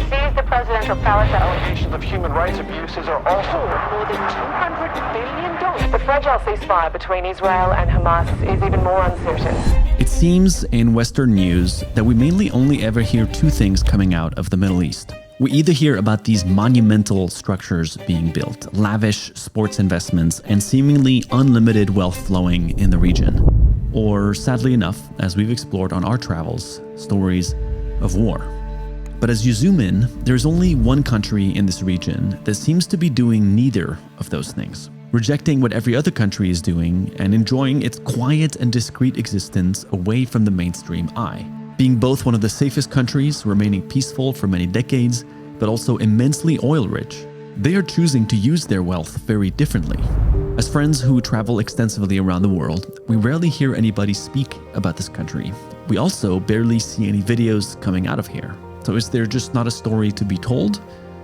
seized the presidential palace. Allegations of human rights abuses are also More than $200 billion. The fragile ceasefire between Israel and Hamas is even more uncertain. It seems in Western news that we mainly only ever hear two things coming out of the Middle East. We either hear about these monumental structures being built, lavish sports investments, and seemingly unlimited wealth flowing in the region. Or, sadly enough, as we've explored on our travels, stories of war. But as you zoom in, there's only one country in this region that seems to be doing neither of those things, rejecting what every other country is doing and enjoying its quiet and discreet existence away from the mainstream eye. Being both one of the safest countries, remaining peaceful for many decades, but also immensely oil-rich, they are choosing to use their wealth very differently. As friends who travel extensively around the world, we rarely hear anybody speak about this country. We also barely see any videos coming out of here. So is there just not a story to be told?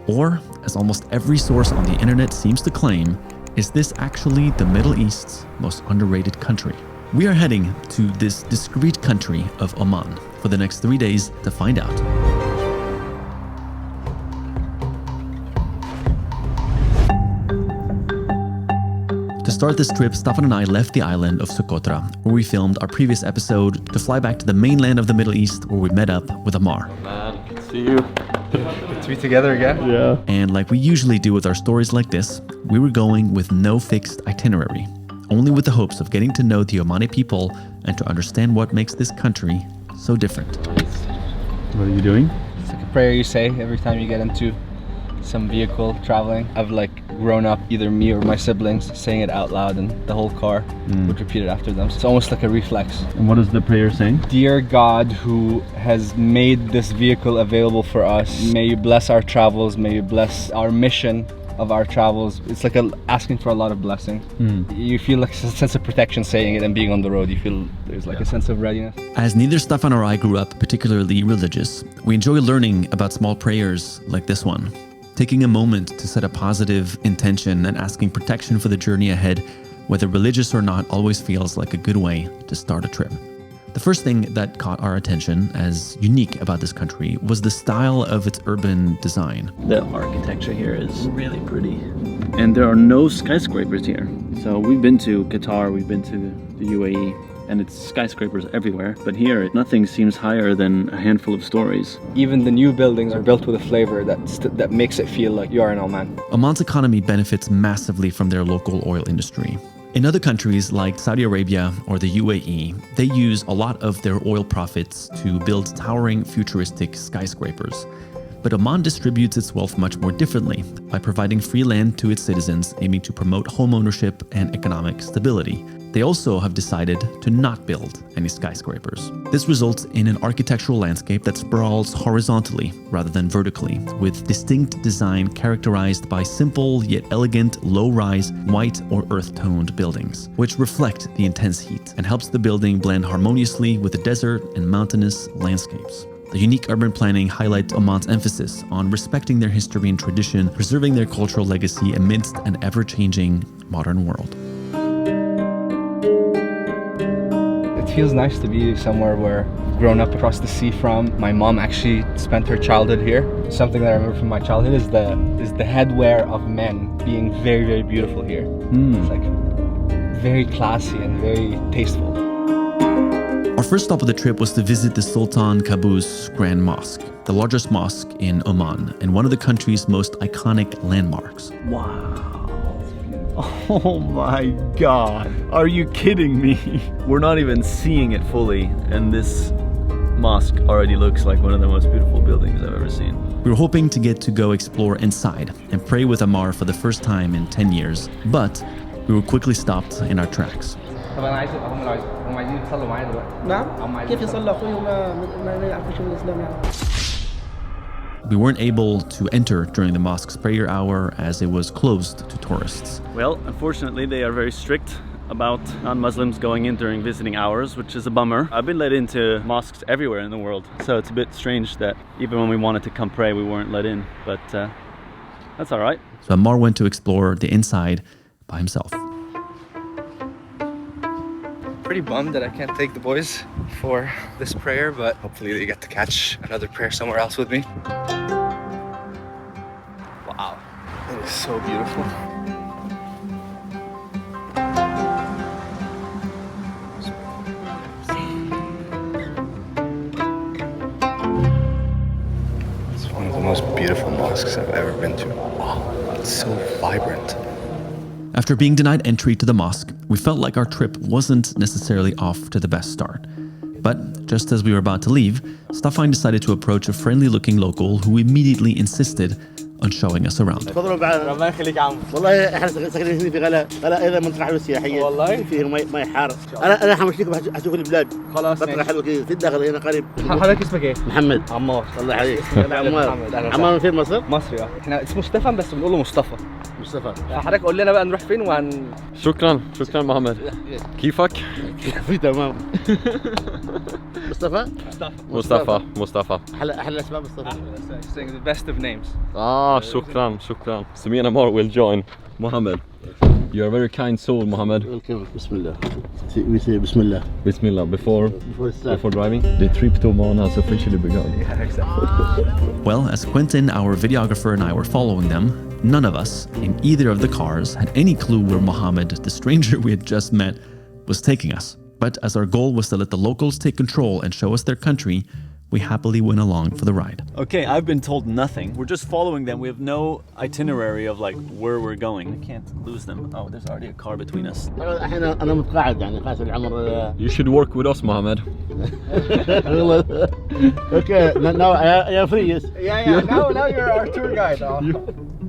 Or, as almost every source on the internet seems to claim, is this actually the Middle East's most underrated country? We are heading to this discreet country of Oman for the next 3 days to find out. To start this trip, Staffan and I left the island of Socotra, where we filmed our previous episode, to fly back to the mainland of the Middle East, where we met up with Ammar. Man, good to see you. Good to be together again. Yeah. And like we usually do with our stories like this, we were going with no fixed itinerary, only with the hopes of getting to know the Omani people and to understand what makes this country so different. What are you doing? It's like a prayer you say every time you get into some vehicle traveling. I've grown up, either me or my siblings, saying it out loud, and the whole car would repeat it after them. So it's almost like a reflex. And what is the prayer saying? Dear God, who has made this vehicle available for us, may you bless our travels, may you bless our mission of our travels. It's like asking for a lot of blessing. You feel like a sense of protection saying it and being on the road. You feel there's a sense of readiness. As neither Staffan or I grew up particularly religious, we enjoy learning about small prayers like this one. Taking a moment to set a positive intention and asking protection for the journey ahead, whether religious or not, always feels like a good way to start a trip. The first thing that caught our attention as unique about this country was the style of its urban design. The architecture here is really pretty. And there are no skyscrapers here. So we've been to Qatar, we've been to the UAE, and it's skyscrapers everywhere. But here, nothing seems higher than a handful of stories. Even the new buildings are built with a flavor that makes it feel like you are in Oman. Oman's economy benefits massively from their local oil industry. In other countries like Saudi Arabia or the UAE, they use a lot of their oil profits to build towering futuristic skyscrapers. But Oman distributes its wealth much more differently by providing free land to its citizens, aiming to promote home ownership and economic stability. They also have decided to not build any skyscrapers. This results in an architectural landscape that sprawls horizontally rather than vertically, with distinct design characterized by simple yet elegant, low-rise, white or earth-toned buildings, which reflect the intense heat and helps the building blend harmoniously with the desert and mountainous landscapes. The unique urban planning highlights Oman's emphasis on respecting their history and tradition, preserving their cultural legacy amidst an ever-changing modern world. It feels nice to be somewhere where I've grown up across the sea from. My mom actually spent her childhood here. Something that I remember from my childhood is the headwear of men being very, very beautiful here. It's very classy and very tasteful. Our first stop of the trip was to visit the Sultan Qaboos Grand Mosque, the largest mosque in Oman and one of the country's most iconic landmarks. Wow. Oh my God. Are you kidding me? We're not even seeing it fully, and this mosque already looks like one of the most beautiful buildings I've ever seen. We were hoping to get to go explore inside and pray with Ammar for the first time in 10 years, but we were quickly stopped in our tracks. We weren't able to enter during the mosque's prayer hour as it was closed to tourists. Well, unfortunately, they are very strict about non-Muslims going in during visiting hours, which is a bummer. I've been let into mosques everywhere in the world, so it's a bit strange that even when we wanted to come pray, we weren't let in, but that's all right. So Ammar went to explore the inside by himself. Pretty bummed that I can't take the boys for this prayer, but hopefully they get to catch another prayer somewhere else with me. So beautiful. It's one of the most beautiful mosques I've ever been to. Wow, it's so vibrant. After being denied entry to the mosque, we felt like our trip wasn't necessarily off to the best start. But just as we were about to leave, Staffan decided to approach a friendly-looking local who immediately insisted on showing us around. ربنا يخليك يا عم. والله احنا ساكنين هنا في غلا ايضا منطقه حلوه سياحيه. والله فيه مي حار. انا حمشيك هشوف البلاد. خلاص منطقه حلوه كده في الداخل هنا قريب. حضرتك اسمك ايه؟ محمد. عمار. الله عليك. عمار. عمار من فين مصر؟ مصري اه. احنا اسمه ستefan بس بنقول له مصطفى. مصطفى. حضرتك قول لنا بقى نروح فين شكرا محمد. كيفك؟ كيفي تمام. مصطفى. احلى اسماء مصطفى. Saying the best of names. شكرا. So me and Ammar will join Mohammed. You're a very kind soul, Mohammed. Welcome. Bismillah. We say Bismillah. Bismillah. Before driving, the trip to Oman has officially begun. Yeah, exactly. Well, as Quentin, our videographer, and I were following them, none of us in either of the cars had any clue where Mohammed, the stranger we had just met, was taking us. But as our goal was to let the locals take control and show us their country, we happily went along for the ride. Okay, I've been told nothing. We're just following them. We have no itinerary of like where we're going. I can't lose them. Oh, there's already a car between us. انا متقاعد يعني خلاص العمر. You should work with us, Mohammed. Okay, now I am free. Yes. Yeah. Now you're our tour guide.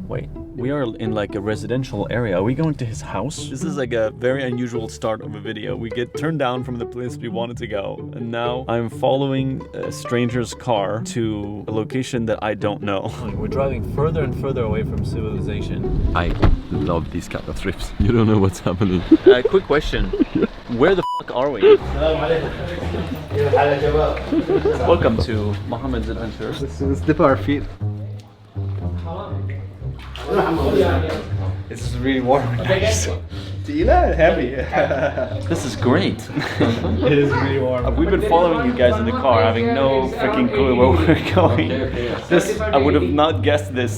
Wait, we are in like a residential area. Are we going to his house? This is like a very unusual start of a video. We get turned down from the place we wanted to go, and now I'm following a stranger's car to a location that I don't know. We're driving further and further away from civilization. I love these kind of trips. You don't know what's happening. Quick question. Where the fuck are we? Welcome to Mohammed's Adventure. Let's dip our feet. This is really warm and nice. Heavy. This is great. It is really warm. We've been following you guys in the car, having no freaking clue where we're going. I would have not guessed this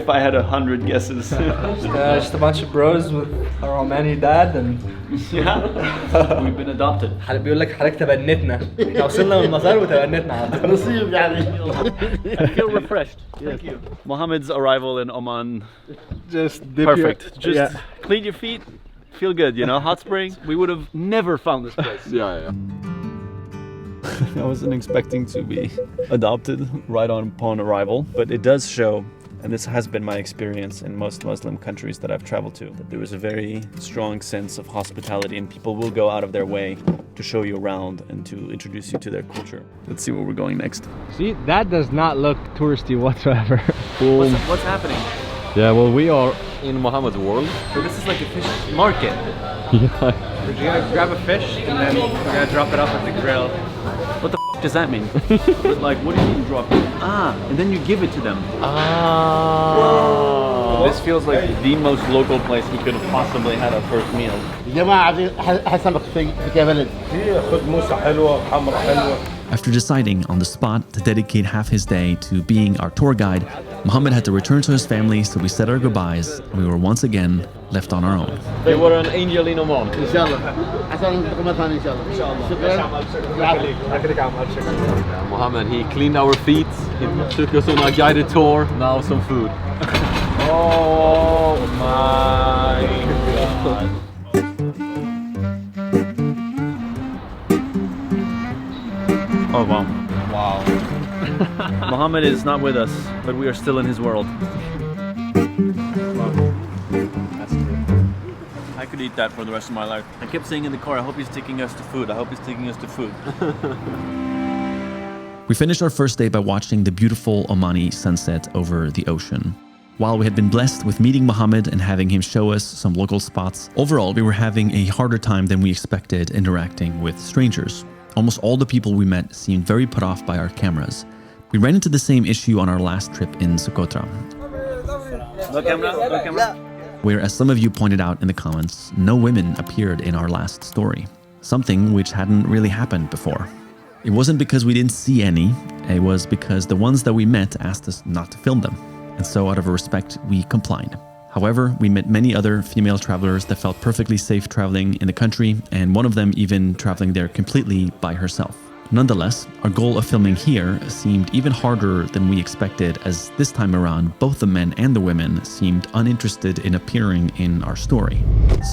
if I had 100 guesses. Just a bunch of bros with our Omani dad and Yeah, we've been adopted. بيقول لك حضرتك تبنتنا. احنا وصلنا من المطار وتبنتنا. نصيب يعني. I feel refreshed. Thank you. Mohammed's arrival in Oman. Just dip Perfect. Your, Just clean your feet. Feel good, you know, hot spring. We would have never found this place. Yeah. I wasn't expecting to be adopted right upon arrival, but it does show, and this has been my experience in most Muslim countries that I've traveled to, that there is a very strong sense of hospitality and people will go out of their way to show you around and to introduce you to their culture. Let's see where we're going next. See, that does not look touristy whatsoever. What's happening? Yeah, well, we are in Mohammed's world. So this is like a fish market. Yeah. We're gonna grab a fish and then we're gonna drop it off at the grill. What the f does that mean? Like, what do you mean drop it? And then you give it to them. This feels like the most local place we could have possibly had our first meal. جماعة حسمك في كبلد. خد موسى حلوة حمرا حلوة. After deciding on the spot to dedicate half his day to being our tour guide, Mohammed had to return to his family, so we said our goodbyes and we were once again left on our own. They were an angel in Oman. إن شاء الله. عسى نلتقي مرة ثانية إن شاء الله. شكرا. Mohammed, he cleaned our feet. He took us on a guided tour. Now some food. Oh my God. Oh wow. Wow. Mohammed is not with us, but we are still in his world. I could eat that for the rest of my life. I kept saying in the car, I hope he's taking us to food. I hope he's taking us to food. We finished our first day by watching the beautiful Omani sunset over the ocean. While we had been blessed with meeting Mohammed and having him show us some local spots, overall we were having a harder time than we expected interacting with strangers. Almost all the people we met seemed very put off by our cameras. We ran into the same issue on our last trip in Socotra. No camera, no camera. Where, as some of you pointed out in the comments, no women appeared in our last story. Something which hadn't really happened before. It wasn't because we didn't see any, it was because the ones that we met asked us not to film them. And so out of respect, we complied. However, we met many other female travelers that felt perfectly safe traveling in the country, and one of them even traveling there completely by herself. Nonetheless, our goal of filming here seemed even harder than we expected, as this time around, both the men and the women seemed uninterested in appearing in our story.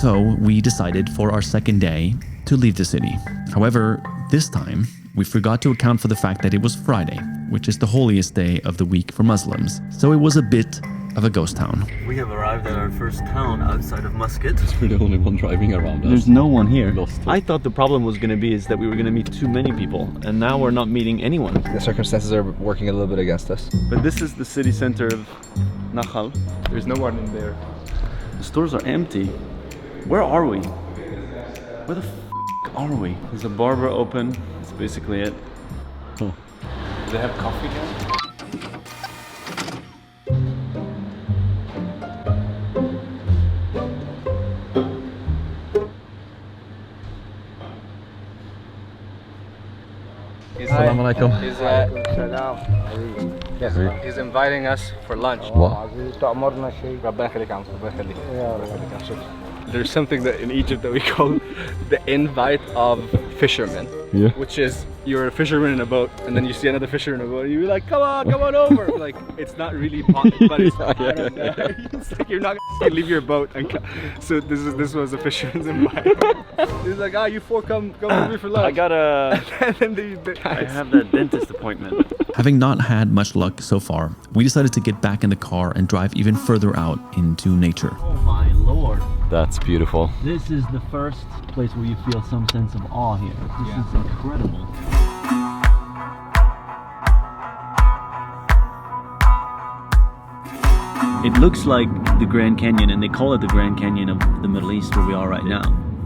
So we decided for our second day to leave the city. However, this time, we forgot to account for the fact that it was Friday, which is the holiest day of the week for Muslims. So it was a bit of a ghost town. We have arrived at our first town outside of Mosque. We're the only one driving around us. There's no one here. Lost. I thought the problem was going to be is that we were going to meet too many people, and now we're not meeting anyone. The circumstances are working a little bit against us. But this is the city center of Nakhal. There's no one in there. The stores are empty. Where are we? Where the f are we? There's a barber open. That's basically it. Oh. Do they have coffee here? Assalamu alaikum. He's inviting us for lunch. What? There's something that in Egypt that we call the invite of fishermen. Yeah. Which is you're a fisherman in a boat and then you see another fisherman in a boat and you're like, come on over. Like, it's not really but it's it's like you're not gonna leave your boat and so this was a fisherman's invite. He's like, you four come with me for lunch. I gotta. And then I have that dentist appointment. Having not had much luck so far, we decided to get back in the car and drive even further out into nature. Oh my lord. That's beautiful. This is the first place where you feel some sense of awe here. This is incredible. It looks like the Grand Canyon, and they call it the Grand Canyon of the Middle East where we are right now.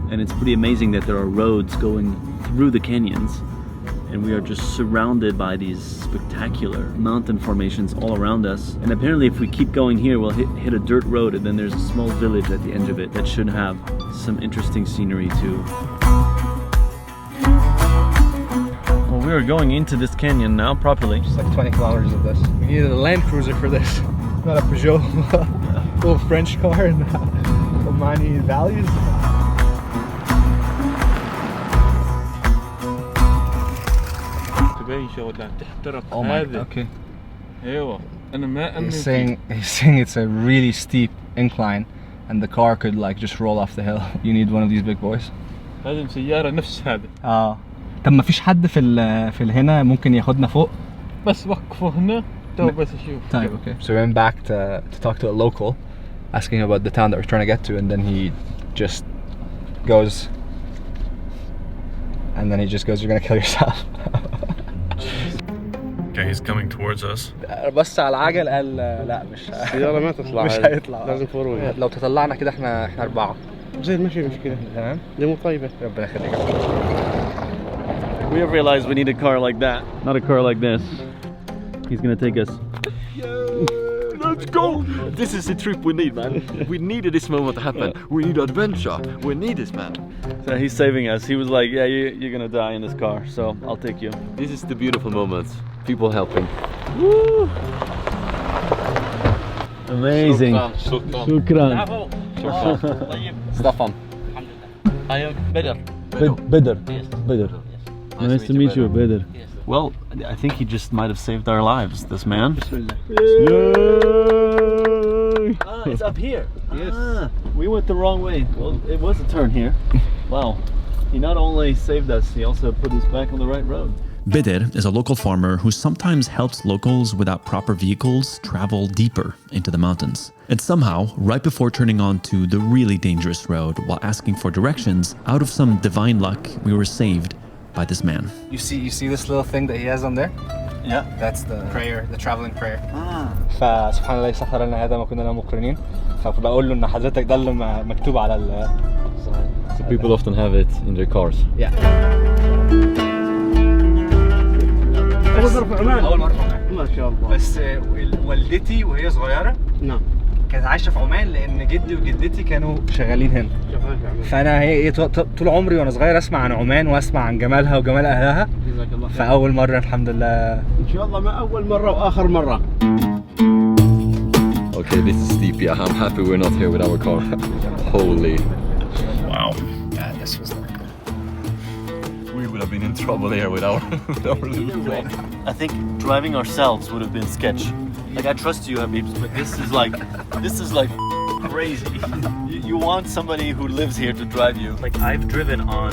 And it's pretty amazing that there are roads going through the canyons, and we are just surrounded by these spectacular mountain formations all around us. And apparently if we keep going here, we'll hit a dirt road, and then there's a small village at the end of it that should have some interesting scenery too. Well, we are going into this canyon now properly. Just like 20 kilometers of this. We needed a Land Cruiser for this, not a Peugeot. Little French car in the Omani valleys. Oh my, okay. He's saying it's a really steep incline and the car could like just roll off the hill. You need one of these big boys. لازم سيارة نفس هذا. طب ما فيش حد في هنا ممكن ياخدنا فوق؟ بس وقفوا هنا تو بس اشوف. طيب, okay. So we went back to talk to a local, asking about the town that we're trying to get to, and then he just goes, you're gonna kill yourself. Okay, he's coming towards us. بص على العجل قال لا مش السيارة ما تطلع مش هيطلع لازم فروي لو تطلعنا كده احنا 4 زي المشي مشكلة تمام دي مو طيبة ربنا يخليك. We have realized we need a car like that, not a car like this. He's gonna take us. Let's go! This is the trip we need, man. We needed this moment to happen. We need adventure. We need this, man. So he's saving us. He was like, yeah, you're gonna die in this car, so I'll take you. This is the beautiful moment. People helping. Woo! Amazing. Shukran. Staffan. I am better. Better. Yes. Better. Nice to meet you, Better. Well, I think he just might have saved our lives, this man. It's up here. Yes. We went the wrong way. Well, it was a turn here. Wow. He not only saved us, he also put us back on the right road. Dajer is a local farmer who sometimes helps locals without proper vehicles travel deeper into the mountains. And somehow, right before turning onto the really dangerous road while asking for directions, out of some divine luck, we were saved by this man. You see this little thing that he has on there? Yeah. That's the prayer, the traveling prayer. فسبحان الله سخر لنا هذا ما كنا له مقرنين. فبقول له إن حضرتك ده اللي مكتوب على ال. So people often have it in their cars. Yeah. أول مرة في عمان. أول مرة في عمان. ما شاء الله. بس والدتي وهي صغيرة. نعم. كانت عايشة في عمان لأن جدي وجدتي كانوا شغالين هنا. فأنا هي طول عمري وأنا صغير أسمع عن عمان وأسمع عن جمالها وجمال أهلها. فأول مرة الحمد لله. إن شاء الله ما أول مرة وآخر مرة. Okay, this is steep. Yeah, I'm happy we're not here with our car. Holy. Wow. Yeah, this was not good. We would have been in trouble here with our little car. I think driving ourselves would have been sketch. Like, I trust you, Habibs, but this is like crazy. You want somebody who lives here to drive you. Like, I've driven on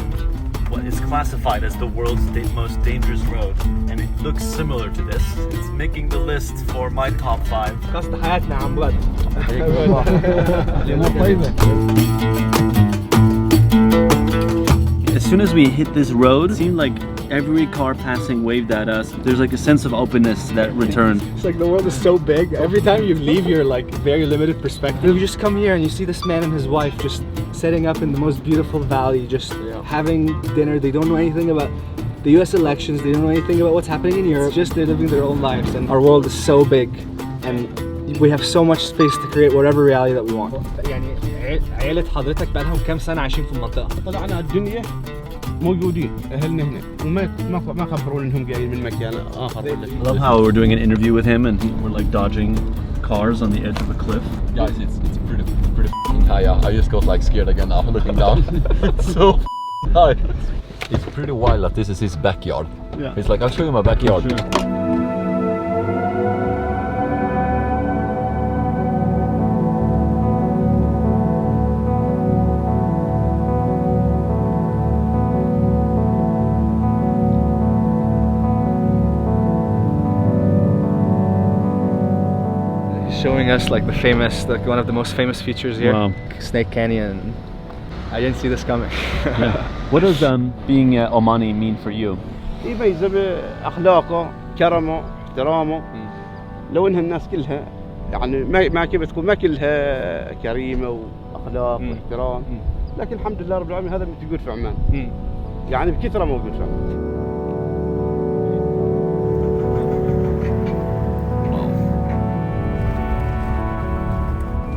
what is classified as the world's most dangerous road, and it looks similar to this. It's making the list for my top 5. قصد حياتنا عن بلد. As soon as we hit this road, it seemed like every car passing waved at us. There's like a sense of openness that returned. It's like the world is so big. Every time you leave your like very limited perspective, you just come here and you see this man and his wife just setting up in the most beautiful valley, just having dinner. They don't know anything about the US elections. They don't know anything about what's happening in Europe. Just they're living their own lives. And our world is so big and we have so much space to create whatever reality that we want. يعني عيلة حضرتك بقى لهم كام سنة عايشين في المنطقة؟ طلعنا الدنيا موجودين اهلنا هنا وما خبرونا انهم جايين من مكان اخر. I love how we're doing an interview with him and we're like dodging cars on the edge of a cliff. Guys, it's pretty high. Yeah, I just got like scared again now looking down. It's so high. It's pretty wild that this is his backyard. Yeah. It's like, I'll show you my backyard. Sure. Showing us like the famous, like one of the most famous features here. Wow. Snake Canyon. I didn't see this coming. What does being Omani mean for you? يميز باخلاقه كرمه احترامه لو انها الناس كلها يعني ما كيف تكون ما كلها كريمه واخلاق واحترام لكن الحمد لله رب العالمين هذا موجود في عمان يعني بكثره موجود في عمان.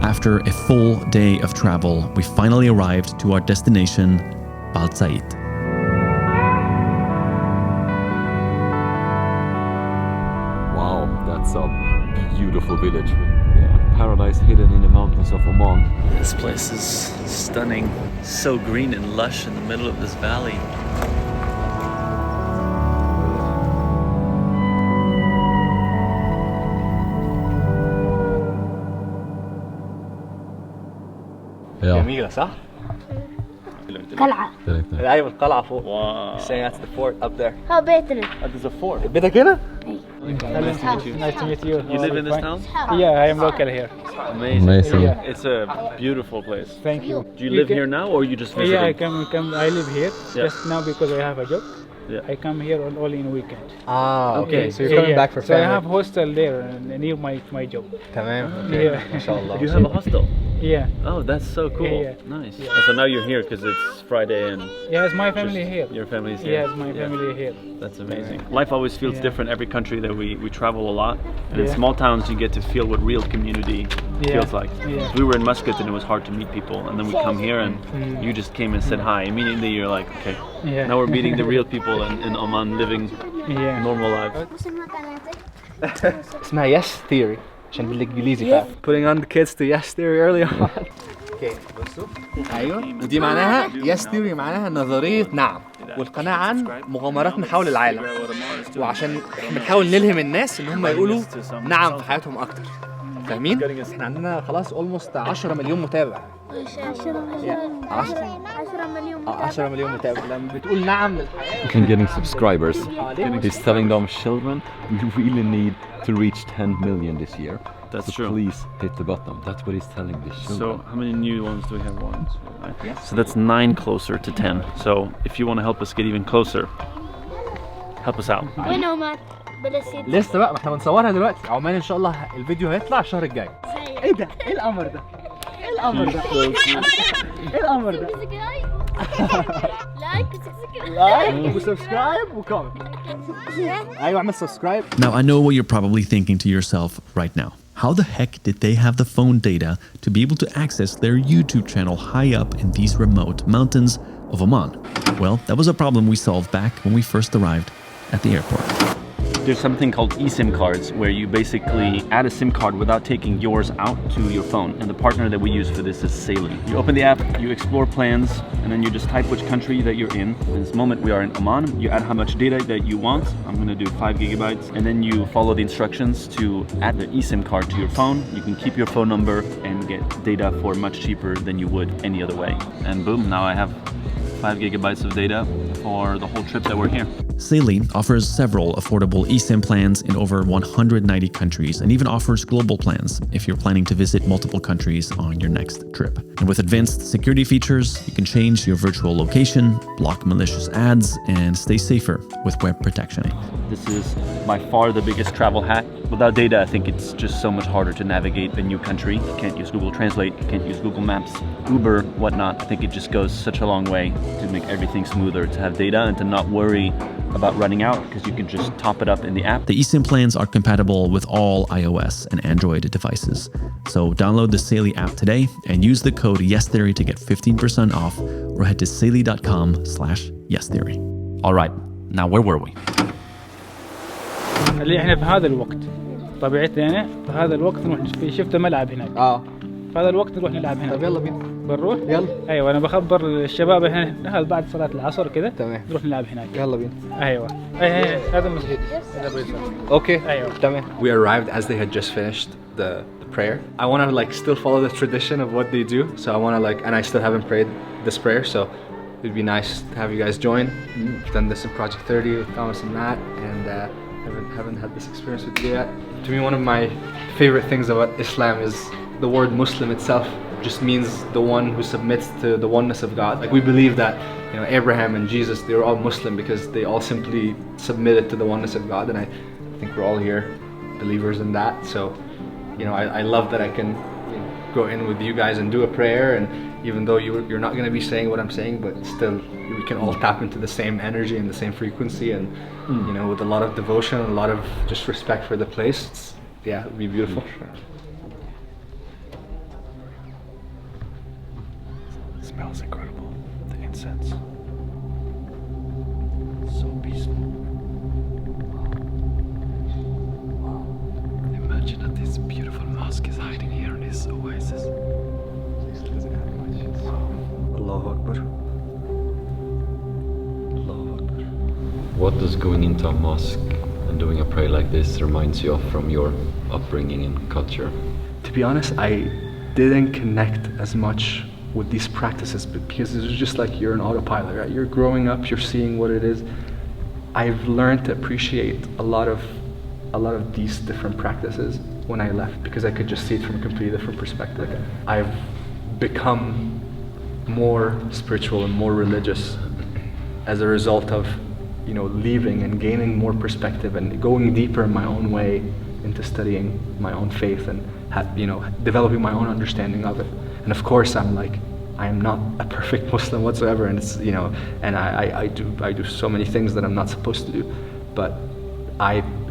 After a full day of travel, we finally arrived to our destination, Bahla. Wow, that's a beautiful village. Paradise hidden in the mountains of Oman. This place is stunning. So green and lush in the middle of this valley. جميلة صح؟ قلعة. أيوة القلعة فوق. Wow. Saying that's the fort up there. ها بيتنا. There's a fort. بيتك هنا؟ Nice to meet you. You live in this town? Yeah, I am local here. Amazing. Yeah. It's a beautiful place. Thank you. Do you live here now or you just visiting? Yeah, I live here just now because I have a job. Yeah. I come here only in weekend. Ah, okay. So you're coming back for So I family. have hostel there near my job. تمام. Yeah. ما شاء الله. You have a hostel? Yeah. Oh, that's so cool. Yeah. Nice. And so now you're here because it's Friday and Yes, my family here. your family's here. Yes, my family here. That's amazing. Life always feels different every country that we travel a lot. And in Yeah. small towns you get to feel what real community feels like. Yeah. We were in Muscat and it was hard to meet people, and then we come here and you just came and said hi. Immediately you're like, okay, Yeah. now we're meeting the real people in Oman living Yeah. normal lives. اسمها yes theory عشان بالانجليزي فعلا. Putting on the kids to yes theory early on. اوكي بصوا ايوه ودي معناها yes theory معناها نظرية نعم والقناعة عن مغامراتنا حول العالم وعشان بنحاول نلهم الناس ان هم يقولوا نعم في حياتهم اكتر. فاهمين؟ احنا عندنا خلاص almost 10 مليون متابع. 10 مليون متابع لما بتقول نعم للحياة. And getting subscribers. He's telling them, children, you really need to reach 10 million this year. That's so true. Please hit the button. That's what he's telling the children. So how many new ones do we have? 1, 2, 9. So that's 9 closer to 10. So if you want to help us get even closer, help us out. وين عمان؟ بلسيد. لسه بقى ما احنا بنصورها دلوقتي. عمان ان شاء الله الفيديو هيطلع الشهر الجاي. ايه ده؟ ايه القمر ده؟ ايه القمر ده؟ ايه القمر ده؟ لايك وسبسكرايب وكومنت. ايوه اعمل سبسكرايب. Now, I know what you're probably thinking to yourself right now. How the heck did they have the phone data to be able to access their YouTube channel high up in these remote mountains of Oman? Well, that was a problem we solved back when we first arrived at the airport. There's something called eSIM cards where you basically add a SIM card without taking yours out to your phone. And the partner that we use for this is Saily. You open the app, you explore plans, and then you just type which country that you're in. In this moment we are in Oman. You add how much data that you want. I'm gonna do 5 gigabytes. And then you follow the instructions to add the eSIM card to your phone. You can keep your phone number and get data for much cheaper than you would any other way. And boom, now I have 5 gigabytes of data for the whole trip that we're here. Saily offers several affordable eSIM plans in over 190 countries and even offers global plans if you're planning to visit multiple countries on your next trip. And with advanced security features, you can change your virtual location, block malicious ads, and stay safer with web protection. This is by far the biggest travel hack. Without data, I think it's just so much harder to navigate a new country. You can't use Google Translate, you can't use Google Maps, Uber, whatnot. I think it just goes such a long way to make everything smoother, to have data and to not worry about running out because you can just top it up in the app. The eSIM plans are compatible with all iOS and Android devices. So download the Saily app today and use the code YesTheory to get 15% off or head to saily.com/YesTheory. All right, now where were we? اللي احنا في هذا الوقت طبيعتنا في هذا الوقت نروح في شفت ملعب هناك. في هذا الوقت نروح نلعب هناك. طب يلا بينا. بنروح؟ يلا. ايوه انا بخبر الشباب احنا بعد صلاة العصر كده. تمام. نروح نلعب هناك. يلا بينا. ايوه. هذا مظبوط. Okay. ايوه. تمام. We arrived as they had just finished the prayer. I want to like still follow the tradition of what they do. So I want to like, and I still haven't prayed this prayer. So it'd be nice to have you guys join. We've done this in Project 30 with Thomas and Matt, and haven't had this experience with you yet. To me, one of my favorite things about Islam is the word Muslim itself just means the one who submits to the oneness of God. Like we believe that, you know, Abraham and Jesus, they were all Muslim because they all simply submitted to the oneness of God, and I think we're all here believers in that. So, you know, I love that I can, you know, go in with you guys and do a prayer, and even though you're not going to be saying what I'm saying, but still we can all tap into the same energy and the same frequency, and you know, with a lot of devotion, a lot of just respect for the place. Yeah, it'd be beautiful. It smells incredible. The incense. So peaceful. Wow. Imagine that this beautiful mosque is hiding here in this oasis. Allahu Akbar. Allahu Akbar. What does going into a mosque and doing a prayer like this reminds you of from your upbringing and culture? To be honest, I didn't connect as much with these practices because it's just like you're an autopilot, right? You're growing up, you're seeing what it is. I've learned to appreciate a lot of these different practices when I left because I could just see it from a completely different perspective. I've become more spiritual and more religious as a result of, you know, leaving and gaining more perspective and going deeper in my own way into studying my own faith and you know, developing my own understanding of it. And of course I am not a perfect Muslim whatsoever, and it's, you know, and I do so many things that I'm not supposed to do, but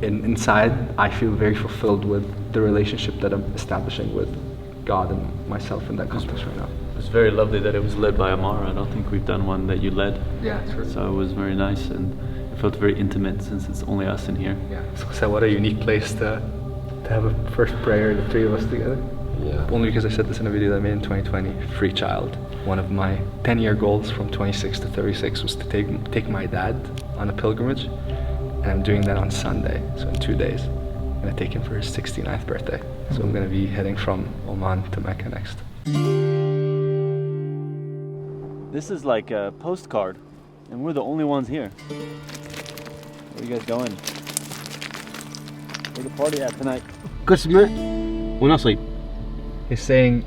inside I feel very fulfilled with the relationship that I'm establishing with God and myself in that context right now. It was very lovely that it was led by Ammar. I don't think we've done one that you led. Yeah, true. So it was very nice, and it felt very intimate since it's only us in here. Yeah. So what a unique place to have a first prayer, the three of us together. Yeah. Only because I said this in a video that I made in 2020, free child. One of my 10-year goals from 26 to 36 was to take my dad on a pilgrimage, and I'm doing that on Sunday, so in 2 days. I'm gonna take him for his 69th birthday. So I'm gonna be heading from Oman to Mecca next. This is like a postcard, and we're the only ones here. Where are you guys going? Where's the party at tonight? قسمة ونصيب. He's saying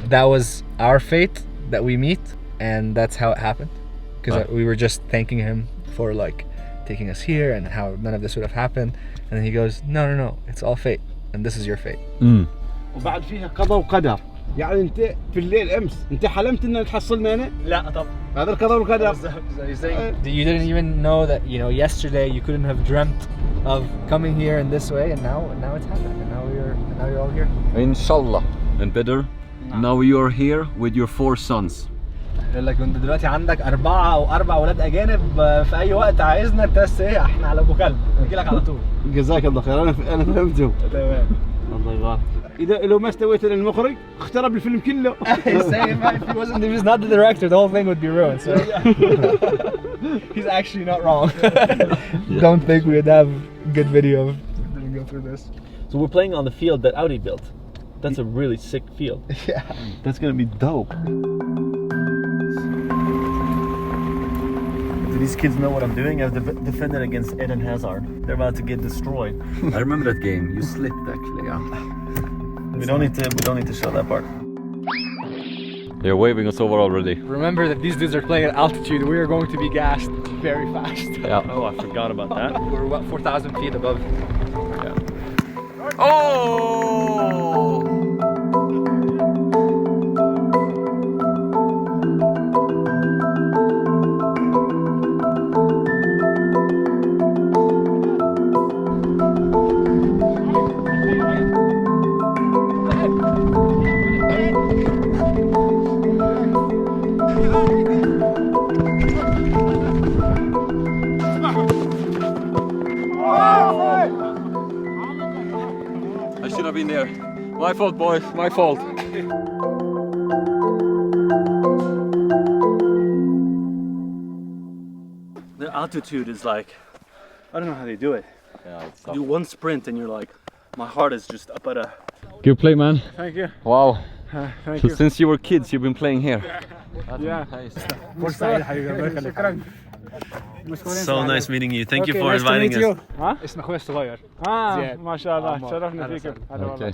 that was our fate that we meet, and that's how it happened. Because we were just thanking him for like taking us here and how none of this would have happened. And then he goes, no, it's all fate, and this is your fate. وبعد فيها قضاء وقدر. يعني انت في الليل امس انت حلمت ان تحصلنا هنا؟ لا طبعا. هذا القضاء والقدر. So he's saying, you didn't even know that, you know, yesterday you couldn't have dreamt of coming here in this way, and now it's happened, and now you're all here. Inshallah. And Peddle, now you are here with your 4 sons. يقول لك انت دلوقتي عندك 4 أو 4 أولاد أجانب في أي وقت عايزنا انت بس ايه احنا على مكالمة نجي لك على طول. جزاك الله خير انا فهمته. تمام. الله يبارك. اذا لو ما استويت للمخرج اخترب الفيلم كله. He's saying if he was not the director, the whole thing would be ruined. So he's actually not wrong. Don't think we'd have good video of them go through this. So we're playing on the field that Audi built. That's a really sick field. Yeah. That's gonna be dope. Do these kids know what I'm doing? I've defended against Eden Hazard. They're about to get destroyed. I remember that game. You slipped actually. Yeah. We don't need to show that part. They're waving us over already. Remember that these dudes are playing at altitude. We are going to be gassed very fast. Yeah. Oh, I forgot about that. We're about 4,000 feet above. Oh! I should have been there. My fault, boys. My fault. The altitude is like, I don't know how they do it. Yeah, it's You do one sprint and you're like, my heart is just up at a... Good play, man. Thank you. Wow. Thank So you. since you were kids, you've been playing here. Yeah. Nice. So nice meeting you. Thank you for nice to inviting meet us. you. ها؟ اسم اخوي الصغير. ما شاء الله شرفنا فيكم. Okay.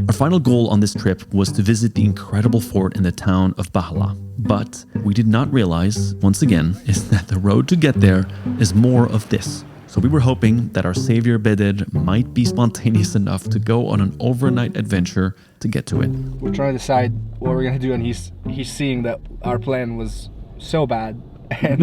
Our final goal on this trip was to visit the incredible fort in the town of Bahla. But we did not realize, once again, is that the road to get there is more of this. So we were hoping that our savior Bedded might be spontaneous enough to go on an overnight adventure to get to it. We're trying to decide what we're gonna do, and he's seeing that our plan was so bad. And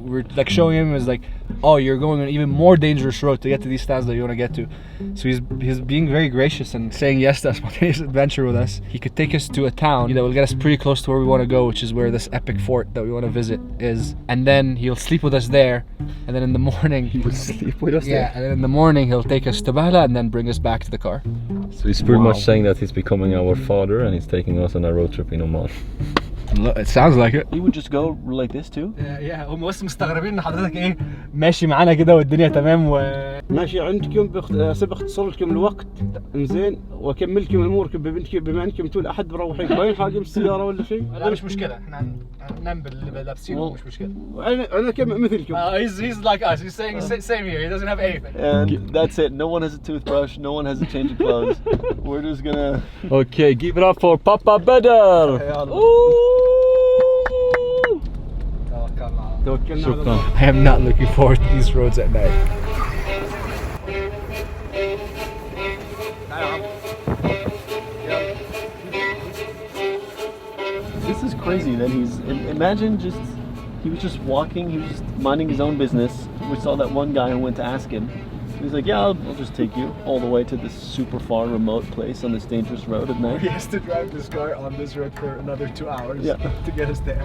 we're like showing him as like, oh, you're going on an even more dangerous road to get to these stands that you want to get to. So he's being very gracious and saying yes to a spontaneous adventure with us. He could take us to a town that will get us pretty close to where we want to go, which is where this epic fort that we want to visit is. And then he'll sleep with us there, and then in the morning he will sleep with us there. And then in the morning he'll take us to Bahla and then bring us back to the car. So he's pretty much saying that he's becoming our father and he's taking us on a road trip in Oman. It sounds like it. You would just go like this too? Yeah, هم بس مستغربين ان حضرتك ايه ماشي معانا كده والدنيا تمام ماشي عندكم سبق اختصر لكم الوقت انزين واكملكم اموركم بما انكم انتم الاحد مروحين وين حاجه بالسياره ولا شيء؟ لا مش مشكله احنا هننام باللي لابسينه مش مشكله. انا كم مثلكم. He's like us. He's saying same here. He doesn't have anything. And that's it. No one has a toothbrush. No one has a change of clothes. We're just gonna... Okay, give it up for Papa Peddle! I am not looking forward to these roads at night. This is crazy that he's... Imagine just... He was just walking, he was just minding his own business. We saw that one guy who went to ask him. He's like, yeah, I'll just take you all the way to this super far remote place on this dangerous road at night. He has to drive this car on this road for another 2 hours to get us there.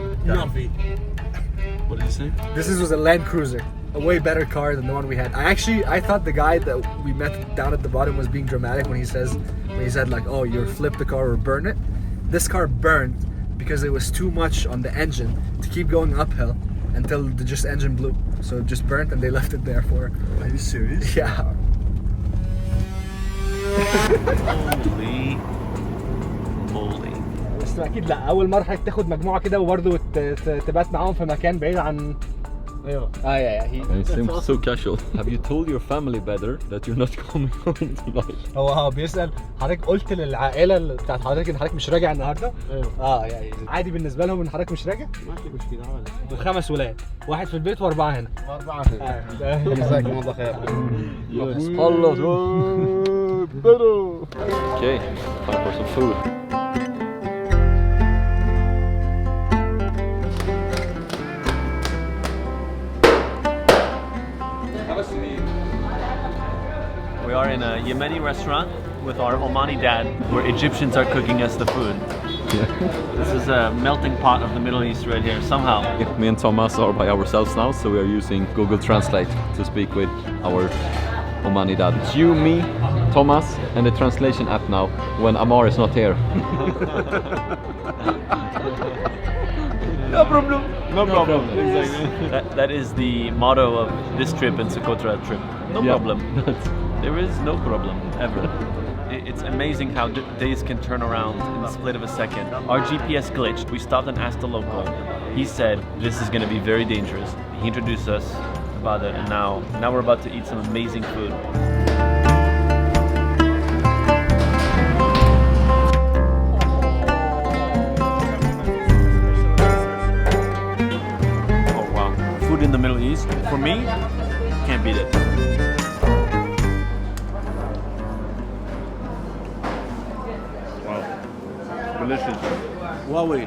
What did he say? This was a Land Cruiser, a way better car than the one we had. I thought the guy that we met down at the bottom was being dramatic when he said like, oh, you flip the car or burn it. This car burned because it was too much on the engine to keep going uphill until the engine blew. So it just burnt and they left it there for... Are you serious? Yeah. Holy. بس اكيد لا اول مره حضرتك تاخد مجموعه كده وبرضه تبات معاهم في مكان بعيد عن ايوه It seems so casual. Have you told your family better that you're not coming home tonight? هو بيسأل حضرتك قلت للعائله بتاعت حضرتك ان حضرتك مش راجع النهارده؟ ايوه يعني عادي بالنسبه لهم ان حضرتك مش راجع؟ ما في مشكله عادي. و5 ولاد، واحد في البيت و4 هنا. جزاكم الله خير. Okay, time for some food. We are in a Yemeni restaurant with our Omani dad, where Egyptians are cooking us the food. This is a melting pot of the Middle East right here, somehow. Me and Thomas are by ourselves now, so we are using Google Translate to speak with our Omani dad. It's you, me, Thomas, and the translation app now when Ammar is not here. No problem. No problem. Exactly. That is the motto of this trip and Socotra trip. No problem. There is no problem, ever. It's amazing how days can turn around in the split of a second. Our GPS glitched. We stopped and asked the local. He said, this is going to be very dangerous. He introduced us about it, and now we're about to eat some amazing food. Oh wow. Food in the Middle East, for me, can't beat it. Delicious. Huawei.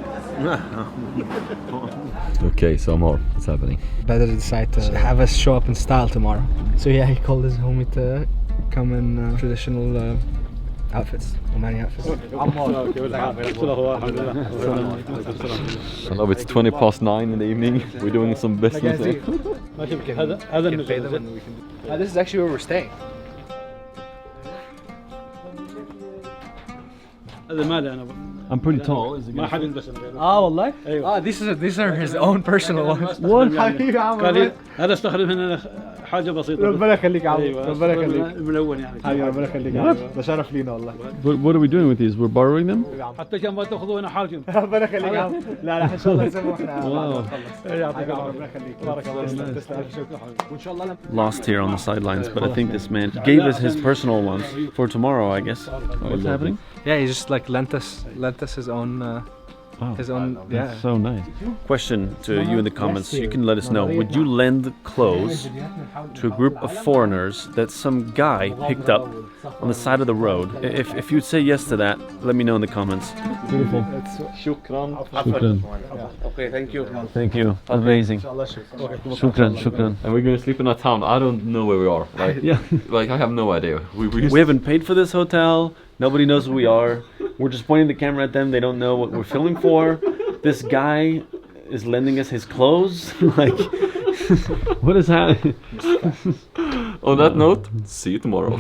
Okay, so Ammar, what's happening? Better decide to have us show up in style tomorrow. So yeah, he called his homie to come in traditional outfits, Omani outfits. I love it's 20 past 9 in the evening. We're doing some business. This is actually where we're staying. I'm pretty tall. ما حد ينبسم والله؟ these are his own personal ones. حبيبي عمر. هذا استخدم هنا حاجه بسيطه. ربنا يخليك يا عمر. ربنا يخليك. ملون يعني. حبيبي ربنا يخليك يا عمر. ده شرف لينا والله. What are we doing with these? We're borrowing them? حتى كان ما تاخذوه هنا حالكم. ربنا يخليك يا عمر. لا ان شاء الله نسوي احنا. يعطيك العافيه. ربنا يخليك. بارك الله فيك. تسلم شكرا وان شاء الله. Lost here on the sidelines, but I think this man gave us his personal ones for tomorrow, I guess. What's happening? Yeah, he just like lent us his own. His own, yeah. So nice. Question to you in the comments. You can let us know. Would you lend clothes to a group of foreigners that some guy picked up on the side of the road? If you'd say yes to that, let me know in the comments. Beautiful. Shukran. Okay, thank you. Thank you. Amazing. Shukran. And we're gonna sleep in a town. I don't know where we are. Like I have no idea. We haven't paid for this hotel. Nobody knows who we are. We're just pointing the camera at them. They don't know what we're filming for. This guy is lending us his clothes. Like, what is happening? On that note, see you tomorrow.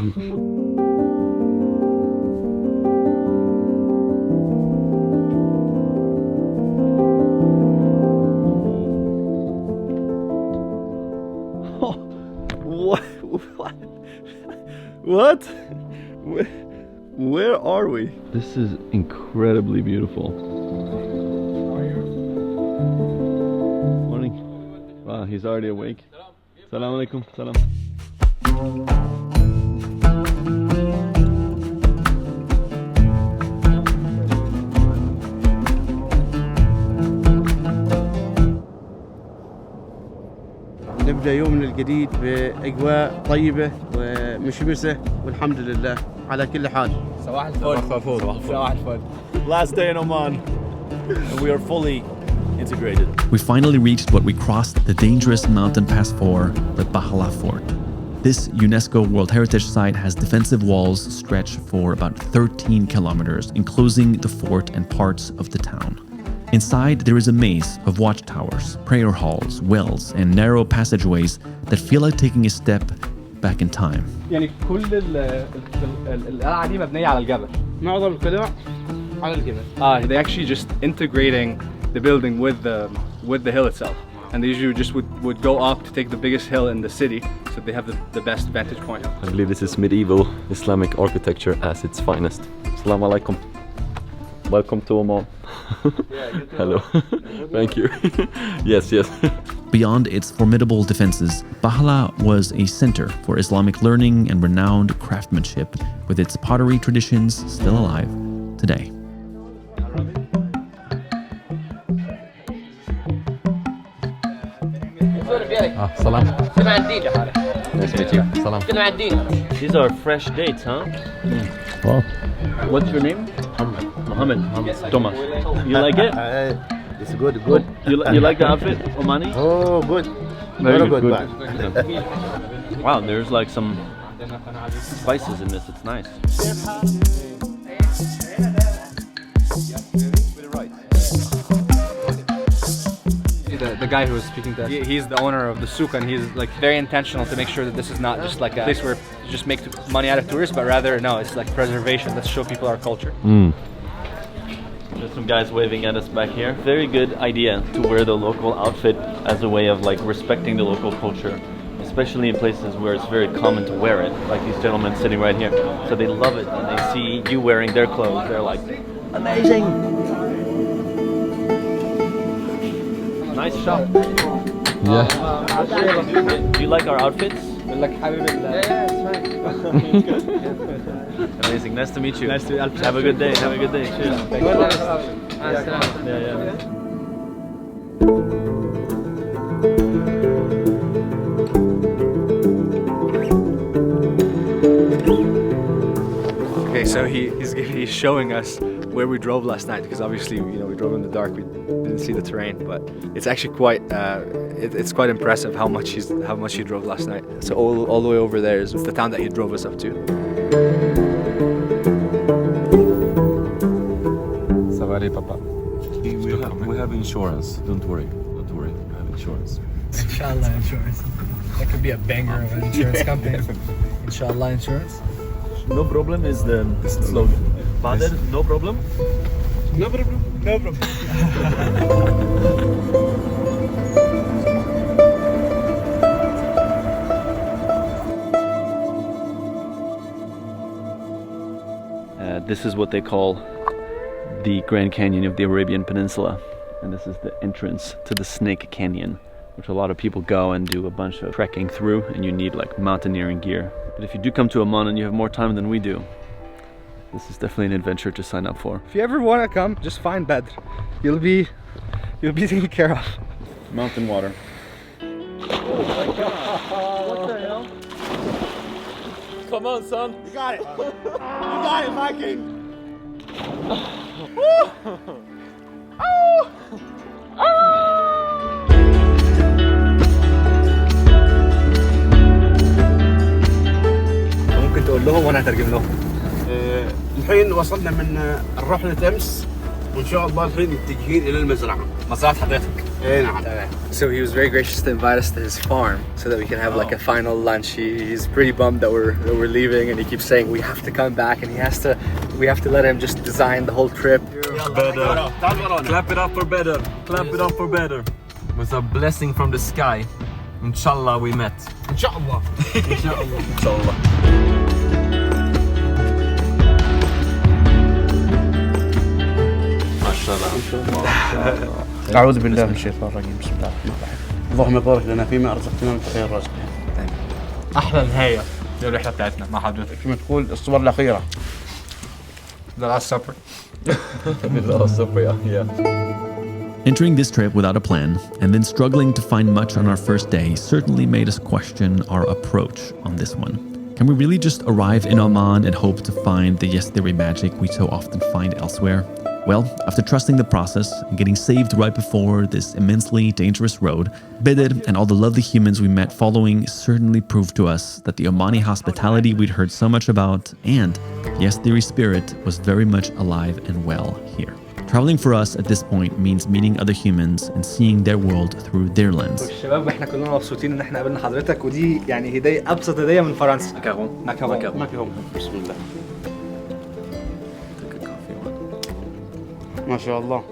What? Where are we? This is incredibly beautiful. Morning. Wow, he's already awake. Salam alaikum. Salam. نبدأ يومنا الجديد بأجواء طيبة ومشمسة والحمد لله على كل حال. صباح الفل. صباح الفل. Last day in Oman, and we are fully integrated. We finally reached what we crossed the dangerous mountain pass for, the Bahla Fort. This UNESCO World Heritage Site has defensive walls stretched for about 13 kilometers, enclosing the fort and parts of the town. Inside, there is a maze of watchtowers, prayer halls, wells, and narrow passageways that feel like taking a step back in time. يعني كل القلعة دي مبنية على الجبل. معظم القلاع على الجبل. They actually just integrating the building with the hill itself. And they usually just would go up to take the biggest hill in the city, so they have the best vantage point. I believe this is medieval Islamic architecture at its finest. Assalamu alaikum. Welcome to Oman. Hello. Thank you. Yes. Beyond its formidable defenses, Bahla was a center for Islamic learning and renowned craftsmanship, with its pottery traditions still alive today. Salam. Nice to meet you. Salam. These are fresh dates, huh? Wow. What's your name? Mohammed. Thomas. You like it? It's good. You like the outfit, Omani? Oh, good. Very good. man. Wow, there's like some spices in this. It's nice. guy who was speaking to us, he's the owner of the souk, and he's like very intentional to make sure that this is not just like a place where you just make money out of tourists, but rather, no, it's like preservation. Let's show people our culture. There's some guys waving at us back here. Very good idea to wear the local outfit as a way of like respecting the local culture, especially in places where it's very common to wear it, like these gentlemen sitting right here. So they love it, and they see you wearing their clothes. They're like, amazing! Nice shop. Yeah. Do you like our outfits? Like, Amazing. Nice to meet you. Nice to meet you. Have a good day. Have a good day. Cheers. Okay, so he's showing us where we drove last night, because obviously, you know, we drove in the dark, we didn't see the terrain, but it's actually quite it's quite impressive how much he drove last night. So all the way over there is the town that he drove us up to. Savari, Papa. We have insurance. Don't worry. Don't worry. We have insurance. Inshallah Insurance. That could be a banger of an insurance company. Inshallah Insurance. No problem is the slogan. Father, no problem? No problem. No problem. This is what they call the Grand Canyon of the Arabian Peninsula. And this is the entrance to the Snake Canyon, which a lot of people go and do a bunch of trekking through, and you need like mountaineering gear. But if you do come to Oman and you have more time than we do, this is definitely an adventure to sign up for. If you ever want to come, just find Bedr. You'll be taken care of. Mountain water. Oh my God! What the hell? Come on, son. You got it. You got it, Viking. ممكن تقول لهم وانا هترجم لهم. الحين وصلنا من رحلة أمس، وإن شاء الله الحين متجهين إلى المزرعة. مزرعة حضرتك. إيه نعم. So he was very gracious to invite us to his farm so that we can have like a final lunch. He's pretty bummed that we're leaving, and he keeps saying we have to come back, and we have to let him just design the whole trip. Better. Clap it up for Better. Clap it up for Better. It was a blessing from the sky. Inshallah we met. Inshallah. Inshallah. Inshallah. أعوذ بالله من الشيطان الرجيم. بسم الله الرحمن الرحيم. اللهم بارك لنا فيما أرزقتنا من خير الرازقين. احلى نهايه للرحله بتاعتنا مع حضرتك. كما تقول الصور الأخيرة. The Last Supper. The Last Supper, yeah. Entering this trip without a plan and then struggling to find much on our first day certainly made us question our approach on this one. Can we really just arrive in Oman and hope to find the yesterday magic we so often find elsewhere? Well, after trusting the process and getting saved right before this immensely dangerous road, Beddel and all the lovely humans we met following certainly proved to us that the Omani hospitality we'd heard so much about and yes, theory spirit was very much alive and well here. Traveling for us at this point means meeting other humans and seeing their world through their lens. الشباب احنا كلنا مبسوطين ان احنا قابلنا حضرتك، ودي يعني هدية ابسط هدية من فرنسا. ماكاهون. بسم الله. ما شاء الله.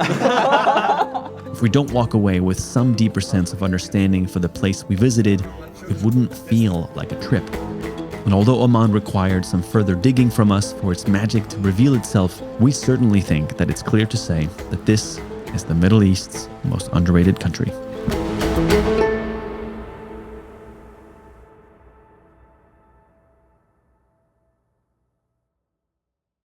If we don't walk away with some deeper sense of understanding for the place we visited, it wouldn't feel like a trip. And although Oman required some further digging from us for its magic to reveal itself, we certainly think that it's clear to say that this is the Middle East's most underrated country.